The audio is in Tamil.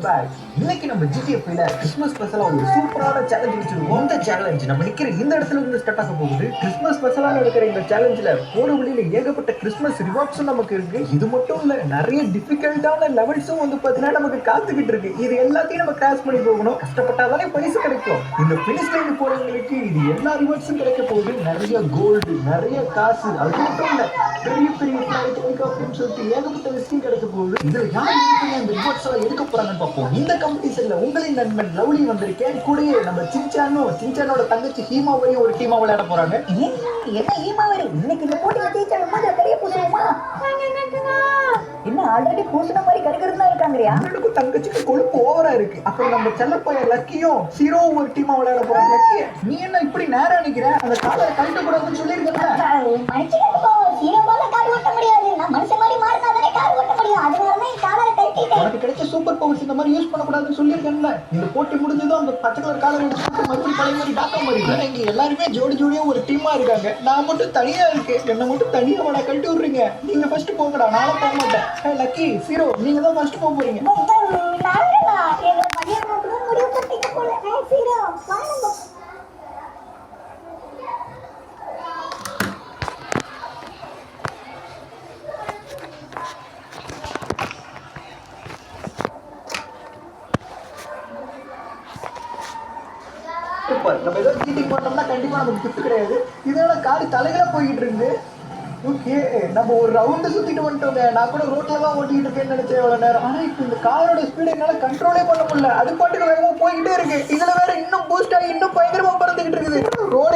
பேக். இன்னைக்கு நம்ம ஜிடிஎஃப்ல கிறிஸ்மஸ் ஸ்பெஷலா ஒரு சூப்பரான சேலஞ்ச் வச்சிருக்கோம். இந்த சேலஞ்ச் நம்ம நிக்கிற இந்த இடத்துல இருந்து ஸ்டார்ட் ஆக போகுது. கிறிஸ்மஸ் ஸ்பெஷலா நடக்கிற இந்த சேலஞ்ச்ல போற வழியில ஏகப்பட்ட கிறிஸ்மஸ் ரிவார்ட்ஸும் நமக்கு இருக்கு. இது மட்டும் இல்ல, நிறைய டிஃபிகல்ட்டான லெவல்ஸும் வந்து பாத்தீங்கன்னா நமக்கு காத்துக்கிட்டு இருக்கு. இது எல்லாத்தையும் நம்ம கிராஸ் பண்ணி போகணும். கஷ்டப்பட்டாதானே பரிசு கிடைக்கும். இந்த பினிஷ் லைன் போறவங்களுக்கு இது எல்லா ரிவார்ட்ஸும் கிடைக்க போகுது. நிறைய கோல்டு, நிறைய காசு, அது மட்டும் இல்ல பெரிய பெரிய ஃபிளைட் ஹெலிகாப்டர்னு சொல்லிட்டு ஏகப்பட்ட விஷயம் கிடைக்க போகுது. இதுல யார் இந்த ரிவார்ட்ஸ் எல்லாம் எடுக்க போறாங்கன்னு பார்ப்போம். இந்த காம்படிஷன்ல உங்களின் நண்பன் லவ்லி வந்திருக்கேன். கூடயே நம்ம சின்சானோட தங்கச்சி ஹீமாவையும் ஒரு டீமா விளையாட போறாங்க. என்ன ஹீமாவை இன்னைக்கு இந்த போட்டியில ஜெயிச்சாலும் கொஞ்சம் பெரிய பூசுவோமா? என்ன ஆல்ரெடி பூசின மாதிரி கருக்கருந்தா இருக்காங்கறியா? அவனுக்கும் தங்கச்சிக்கு கொழுப்பு ஓவரா இருக்கு. அப்புறம் நம்ம செல்லப்பைய லக்கியும் ஹீரோவும் ஒரு டீமா விளையாட போறாங்க. லக்கி, நீ என்ன இப்படி நேரா நிக்கிற? அந்த காலரை கழட்ட கூடாதுன்னு சொல்லியிருக்கேன். மனுஷனுக்கு ஹீரோ போல கார் ஓட்ட முடியாது. நான் மனுஷன் மாதிரி மாறினாதானே கார் ஓட்ட முடியும். அதனாலதான் காலரை கழட்டிட்டேன். உனக்கு கிடைச்ச சூப்பர் பவர்ஸ் இந்த மாதிரி யூஸ் பண்ணக்கூடாதுன்னு சொல்லியிருக்கேன்ல. இந்த போட்டி முடிஞ்சதும் அந்த பச்சை கலர் காலர் எடுத்து மறுபடியும் பழைய மாதிரி டாக்கா மாதிரி இங்க எல்லாருமே ஜோடி ஜோடியா ஒரு டீமா இருக்காங்க. நான் மட்டும் தனியா இருக்கேன். என்ன மட்டும் தனியா வாடா கழட்டி விடுறீங்க. நீங்க ஃபர்ஸ்ட் போங்கடா, நானும் போக மாட்டேன். லக்கி, ஹீரோ, நீங்க தான் ஃபர்ஸ்ட் போக போறீங்க. நம்ம ஏதோ சீட்டிங் பண்ணோம்னா கண்டிப்பா நமக்கு கிஃப்ட் கிடையாது. இதனால கார் தலைகளா போய்கிட்டு இருக்கு. ஓகே, நம்ம ஒரு ரவுண்டு சுத்திட்டு வந்துட்டோங்க. நான் கூட ரோட்ல தான் ஓட்டிட்டு இருக்கேன்னு நினைச்சேன் எவ்வளவு நேரம். ஆனா இப்ப இந்த காரோட ஸ்பீட் என்னால கண்ட்ரோலே பண்ண முடியல. அது பாட்டுக்கு வேகமா போய்கிட்டே இருக்கு. இதுல வேற இன்னும் பூஸ்ட் ஆகி இன்னும் பயங்கரமா பறந்துகிட்டு இருக்குது. ரோடே